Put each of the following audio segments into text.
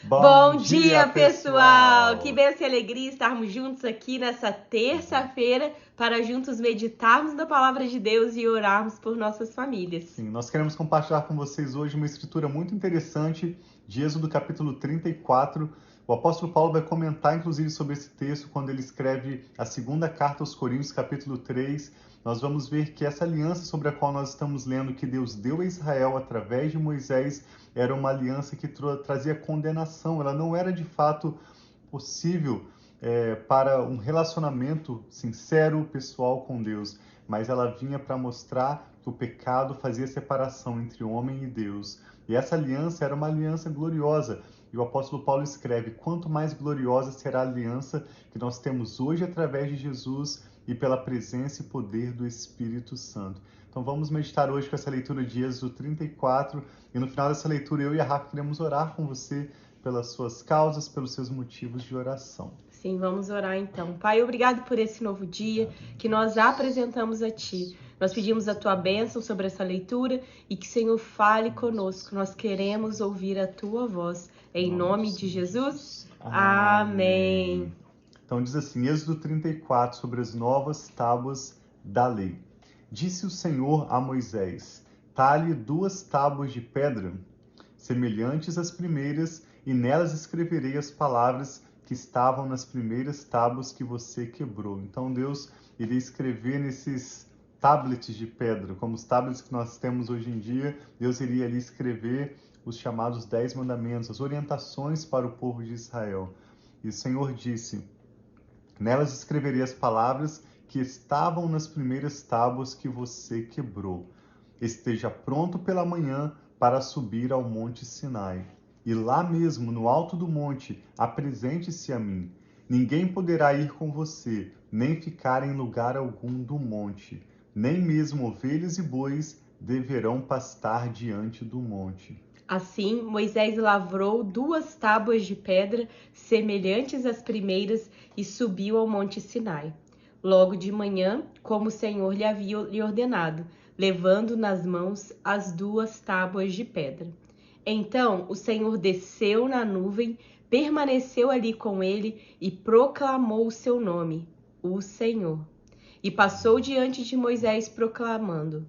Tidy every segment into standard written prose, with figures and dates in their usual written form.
Bom dia, pessoal! Que bênção e alegria estarmos juntos aqui nessa terça-feira para juntos meditarmos na palavra de Deus e orarmos por nossas famílias. Sim, nós queremos compartilhar com vocês hoje uma escritura muito interessante de Êxodo capítulo 34. O apóstolo Paulo vai comentar, inclusive, sobre esse texto quando ele escreve a segunda carta aos Coríntios, capítulo 3. Nós vamos ver que essa aliança sobre a qual nós estamos lendo, que Deus deu a Israel através de Moisés, era uma aliança que trazia condenação. Ela não era, de fato, possível para um relacionamento sincero, pessoal com Deus, mas ela vinha para mostrar que o pecado fazia separação entre homem e Deus. E essa aliança era uma aliança gloriosa. E o apóstolo Paulo escreve: quanto mais gloriosa será a aliança que nós temos hoje através de Jesus e pela presença e poder do Espírito Santo. Então vamos meditar hoje com essa leitura de Êxodo 34, e no final dessa leitura eu e a Rafa queremos orar com você pelas suas causas, pelos seus motivos de oração. Sim, vamos orar então. Pai, obrigado por esse novo dia que nós apresentamos a Ti. Nós pedimos a Tua bênção sobre essa leitura e que, Senhor, fale conosco. Nós queremos ouvir a Tua voz. Em nome de Jesus, amém. Então diz assim, Êxodo 34, sobre as novas tábuas da lei. Disse o Senhor a Moisés: talhe 2 tábuas de pedra, semelhantes às primeiras, e nelas escreverei as palavras que estavam nas primeiras tábuas que você quebrou. Então Deus iria escrever nesses tablets de pedra, como os tablets que nós temos hoje em dia. Deus iria ali escrever os chamados 10 mandamentos, as orientações para o povo de Israel. E o Senhor disse: nelas escreverei as palavras que estavam nas primeiras tábuas que você quebrou. Esteja pronto pela manhã para subir ao monte Sinai. E lá mesmo, no alto do monte, apresente-se a mim. Ninguém poderá ir com você, nem ficar em lugar algum do monte. Nem mesmo ovelhas e bois deverão pastar diante do monte. Assim, Moisés lavrou 2 tábuas de pedra, semelhantes às primeiras, e subiu ao monte Sinai. Logo de manhã, como o Senhor lhe havia ordenado, levando nas mãos as 2 tábuas de pedra. Então o Senhor desceu na nuvem, permaneceu ali com ele e proclamou o seu nome, o Senhor. E passou diante de Moisés proclamando: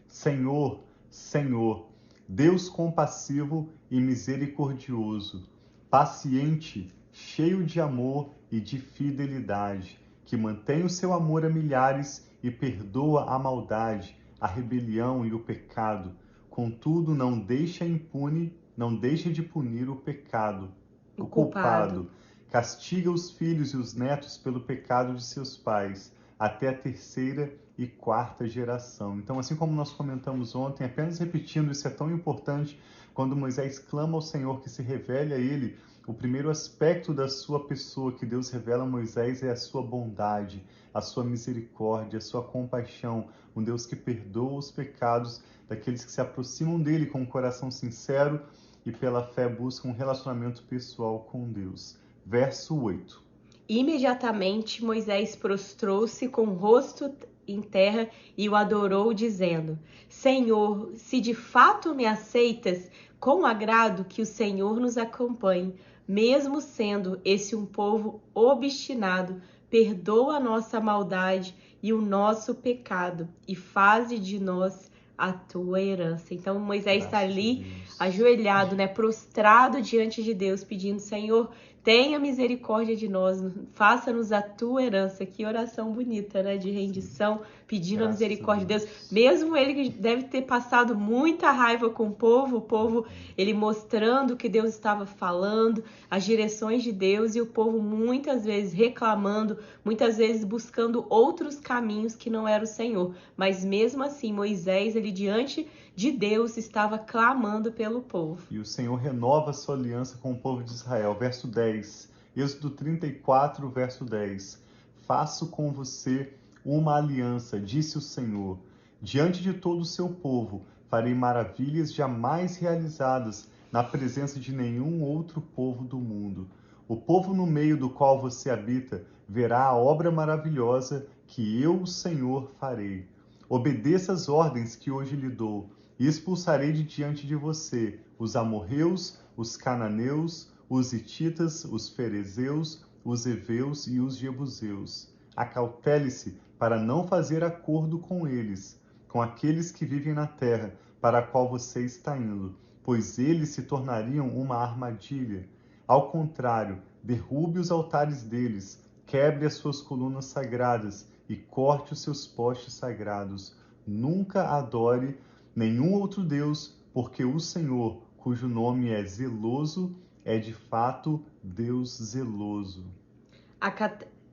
Senhor, Senhor, Deus compassivo e misericordioso, paciente, cheio de amor e de fidelidade, que mantém o seu amor a milhares e perdoa a maldade, a rebelião e o pecado. Contudo, não deixa de punir o pecado, o culpado. Castiga os filhos e os netos pelo pecado de seus pais, até a 3ª e 4ª geração. Então, assim como nós comentamos ontem, apenas repetindo, isso é tão importante, quando Moisés clama ao Senhor que se revele a ele, o primeiro aspecto da sua pessoa que Deus revela a Moisés é a sua bondade, a sua misericórdia, a sua compaixão, um Deus que perdoa os pecados daqueles que se aproximam dele com um coração sincero e pela fé buscam um relacionamento pessoal com Deus. Verso 8. Imediatamente Moisés prostrou-se com o rosto em terra e o adorou, dizendo: Senhor, se de fato me aceitas, com agrado que o Senhor nos acompanhe, mesmo sendo esse um povo obstinado, perdoa a nossa maldade e o nosso pecado, e faze de nós a tua herança. Então Moisés está ali ajoelhado, prostrado diante de Deus, pedindo: Senhor, tenha misericórdia de nós, faça-nos a tua herança. Que oração bonita, de rendição, pedindo a misericórdia de Deus. Mesmo ele que deve ter passado muita raiva com o povo, ele mostrando o que Deus estava falando, as direções de Deus, e o povo muitas vezes reclamando, muitas vezes buscando outros caminhos que não era o Senhor. Mas mesmo assim, Moisés, ele diante de Deus, estava clamando pelo povo. E o Senhor renova a sua aliança com o povo de Israel. Verso 10, Êxodo 34, verso 10. Faço com você uma aliança, disse o Senhor. Diante de todo o seu povo, farei maravilhas jamais realizadas na presença de nenhum outro povo do mundo. O povo no meio do qual você habita verá a obra maravilhosa que eu, o Senhor, farei. Obedeça as ordens que hoje lhe dou, e expulsarei de diante de você os amorreus, os cananeus, os hititas, os ferezeus, os heveus e os jebuseus. Acautele-se para não fazer acordo com eles, com aqueles que vivem na terra, para a qual você está indo, pois eles se tornariam uma armadilha. Ao contrário, derrube os altares deles, quebre as suas colunas sagradas e corte os seus postes sagrados. Nunca adore nenhum outro Deus, porque o Senhor, cujo nome é zeloso, é de fato Deus zeloso.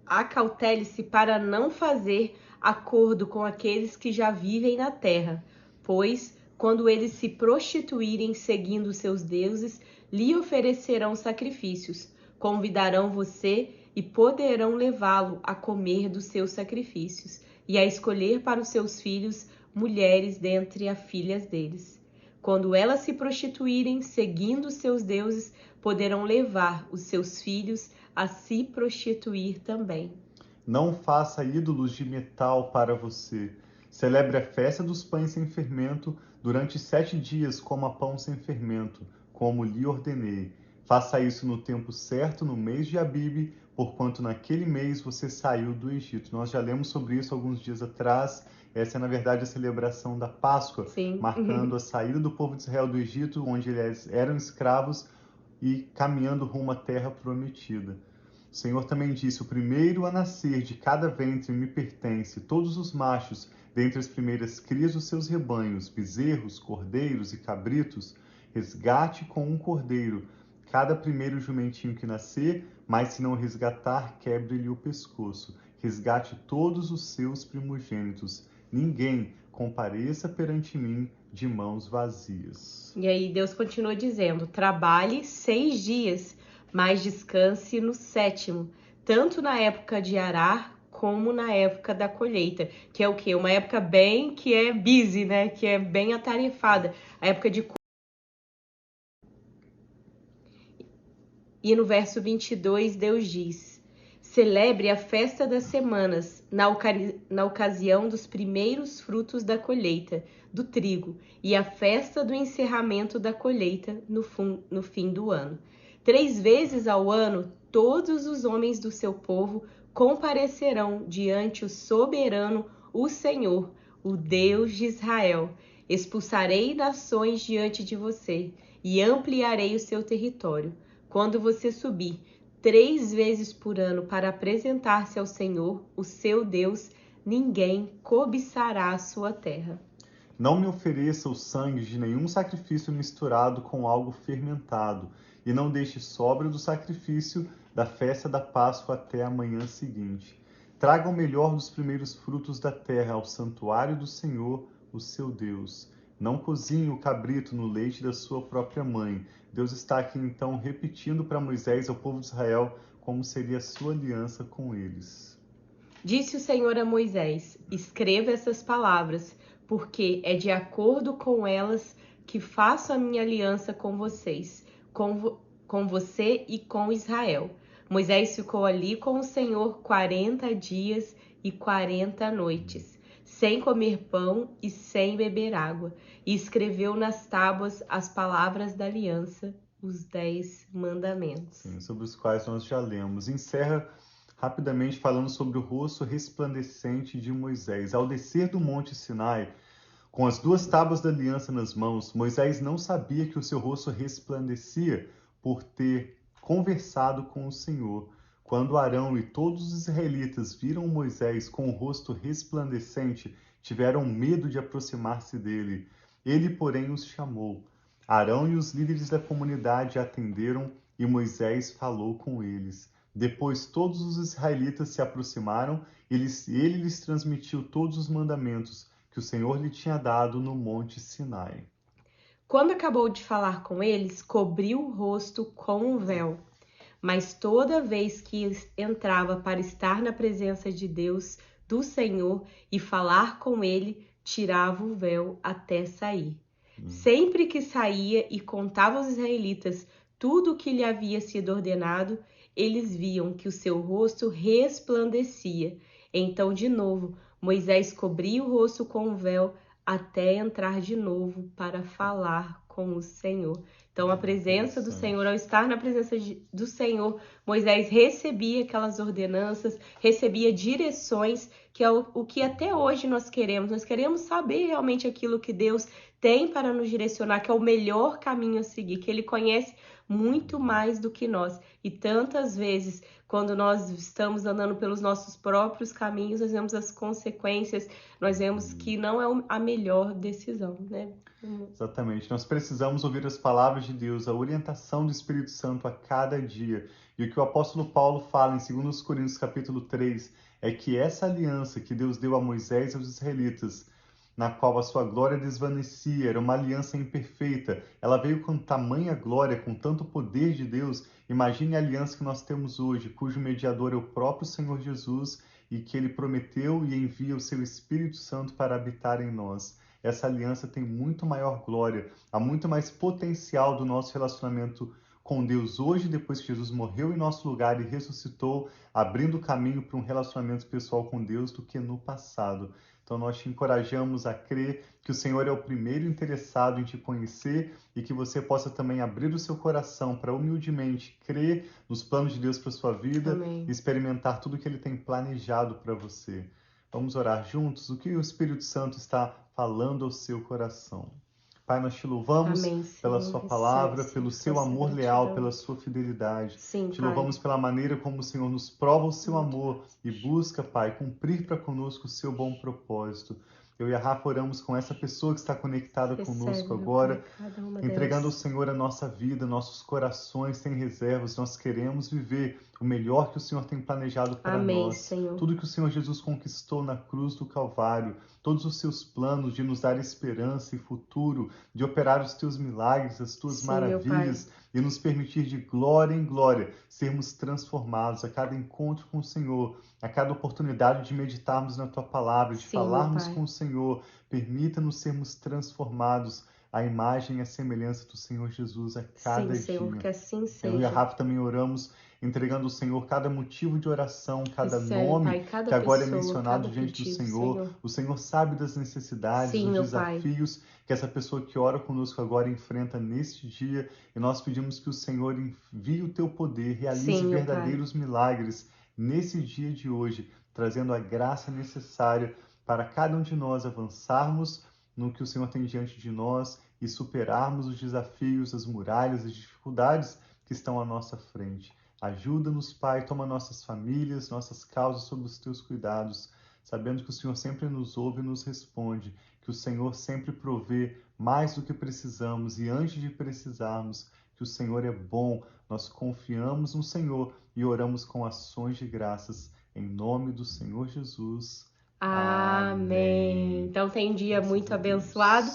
Acautele-se para não fazer acordo com aqueles que já vivem na terra, pois, quando eles se prostituírem seguindo seus deuses, lhe oferecerão sacrifícios, convidarão você e poderão levá-lo a comer dos seus sacrifícios e a escolher para os seus filhos mulheres dentre as filhas deles. Quando elas se prostituírem seguindo seus deuses, poderão levar os seus filhos a se prostituir também. Não faça ídolos de metal para você. Celebre a festa dos pães sem fermento durante 7 dias, coma pão sem fermento, como lhe ordenei. Faça isso no tempo certo, no mês de Abibe, porquanto naquele mês você saiu do Egito. Nós já lemos sobre isso alguns dias atrás. Essa é, na verdade, a celebração da Páscoa, Sim. marcando a saída do povo de Israel do Egito, onde eles eram escravos, e caminhando rumo à terra prometida. O Senhor também disse: o primeiro a nascer de cada ventre me pertence, todos os machos, dentre as primeiras crias dos seus rebanhos, bezerros, cordeiros e cabritos, resgate com um cordeiro, cada primeiro jumentinho que nascer, mas se não resgatar, quebre-lhe o pescoço. Resgate todos os seus primogênitos. Ninguém compareça perante mim de mãos vazias. E aí Deus continua dizendo: trabalhe 6 dias, mas descanse no 7º, tanto na época de arar como na época da colheita, que é o quê? Uma época bem que é busy, né? Que é bem atarefada, a época de. E no verso 22, Deus diz: celebre a festa das semanas, na ocasião dos primeiros frutos da colheita, do trigo, e a festa do encerramento da colheita no fim do ano. 3 vezes ao ano, todos os homens do seu povo comparecerão diante o soberano, o Senhor, o Deus de Israel. Expulsarei nações diante de você e ampliarei o seu território. Quando você subir 3 vezes por ano para apresentar-se ao Senhor, o seu Deus, ninguém cobiçará a sua terra. Não me ofereça o sangue de nenhum sacrifício misturado com algo fermentado, e não deixe sobra do sacrifício da festa da Páscoa até a manhã seguinte. Traga o melhor dos primeiros frutos da terra ao santuário do Senhor, o seu Deus. Não cozinhe o cabrito no leite da sua própria mãe. Deus está aqui então repetindo para Moisés e ao povo de Israel como seria a sua aliança com eles. Disse o Senhor a Moisés: escreva essas palavras, porque é de acordo com elas que faço a minha aliança com vocês, com você e com Israel. Moisés ficou ali com o Senhor 40 dias e 40 noites, sem comer pão e sem beber água, e escreveu nas tábuas as palavras da aliança, os 10 mandamentos. Sim, sobre os quais nós já lemos. Encerra rapidamente falando sobre o rosto resplandecente de Moisés. Ao descer do Monte Sinai, com as 2 tábuas da aliança nas mãos, Moisés não sabia que o seu rosto resplandecia por ter conversado com o Senhor. Quando Arão e todos os israelitas viram Moisés com o rosto resplandecente, tiveram medo de aproximar-se dele. Ele, porém, os chamou. Arão e os líderes da comunidade atenderam e Moisés falou com eles. Depois todos os israelitas se aproximaram e ele lhes transmitiu todos os mandamentos que o Senhor lhe tinha dado no Monte Sinai. Quando acabou de falar com eles, cobriu o rosto com um véu. Mas toda vez que entrava para estar na presença de Deus, do Senhor, e falar com ele, tirava o véu até sair. Sempre que saía e contava aos israelitas tudo o que lhe havia sido ordenado, eles viam que o seu rosto resplandecia. Então, de novo, Moisés cobria o rosto com o véu até entrar de novo para falar com o Senhor. Então, a presença do Senhor, ao estar na presença do Senhor, Moisés recebia aquelas ordenanças, recebia direções, que é o que até hoje nós queremos. Nós queremos saber realmente aquilo que Deus tem para nos direcionar, que é o melhor caminho a seguir, que Ele conhece muito mais do que nós. E tantas vezes, quando nós estamos andando pelos nossos próprios caminhos, nós vemos as consequências, nós vemos que não é a melhor decisão, né? Exatamente. Nós precisamos ouvir as palavras de Deus, a orientação do Espírito Santo a cada dia. E o que o apóstolo Paulo fala em 2 Coríntios capítulo 3 é que essa aliança que Deus deu a Moisés e aos israelitas, na qual a sua glória desvanecia, era uma aliança imperfeita. Ela veio com tamanha glória, com tanto poder de Deus. Imagine a aliança que nós temos hoje, cujo mediador é o próprio Senhor Jesus e que ele prometeu e envia o seu Espírito Santo para habitar em nós. Essa aliança tem muito maior glória, há muito mais potencial do nosso relacionamento com Deus hoje, depois que Jesus morreu em nosso lugar e ressuscitou, abrindo o caminho para um relacionamento pessoal com Deus, do que no passado. Então nós te encorajamos a crer que o Senhor é o primeiro interessado em te conhecer e que você possa também abrir o seu coração para humildemente crer nos planos de Deus para a sua vida. Amém. E experimentar tudo que Ele tem planejado para você. Vamos orar juntos? O que o Espírito Santo está falando ao seu coração? Pai, nós te louvamos Amém, pela Senhor. sua palavra, Recebe, pelo seu nossa amor leal, gratidão. pela sua fidelidade. Sim, Te Pai. louvamos pela maneira como o Senhor nos prova o seu amor e busca, Pai, cumprir para conosco o seu bom propósito. Eu e a Rafa oramos com essa pessoa que está conectada conosco Recebe, meu agora, Pai, cada uma entregando ao delas. Senhor a nossa vida, nossos corações têm reservas, nós queremos viver o melhor que o Senhor tem planejado para Amém, nós. Senhor. Tudo que o Senhor Jesus conquistou na cruz do Calvário, todos os seus planos de nos dar esperança e futuro, de operar os teus milagres, as tuas Sim, meu Pai. maravilhas e nos permitir de glória em glória sermos transformados a cada encontro com o Senhor, a cada oportunidade de meditarmos na tua palavra, de Sim, meu falarmos Pai. com o Senhor. Permita-nos sermos transformados à imagem e à semelhança do Senhor Jesus a cada Sim, Senhor, dia. que assim Eu e a seja. Rafa também oramos, entregando ao Senhor cada motivo de oração, cada Recebe, nome Pai, cada que agora é pessoa, mencionado cada diante do pedido, Senhor. Senhor. O Senhor sabe das necessidades, Sim, dos meu Pai. desafios que essa pessoa que ora conosco agora enfrenta neste dia. E nós pedimos que o Senhor envie o teu poder, realize Sim, meu Pai. verdadeiros milagres nesse dia de hoje, trazendo a graça necessária para cada um de nós avançarmos no que o Senhor tem diante de nós e superarmos os desafios, as muralhas, as dificuldades que estão à nossa frente. Ajuda-nos, Pai, toma nossas famílias, nossas causas sob os teus cuidados, sabendo que o Senhor sempre nos ouve e nos responde, que o Senhor sempre provê mais do que precisamos e antes de precisarmos, que o Senhor é bom. Nós confiamos no Senhor e oramos com ações de graças em nome do Senhor Jesus. Amém. Então tem um dia muito abençoado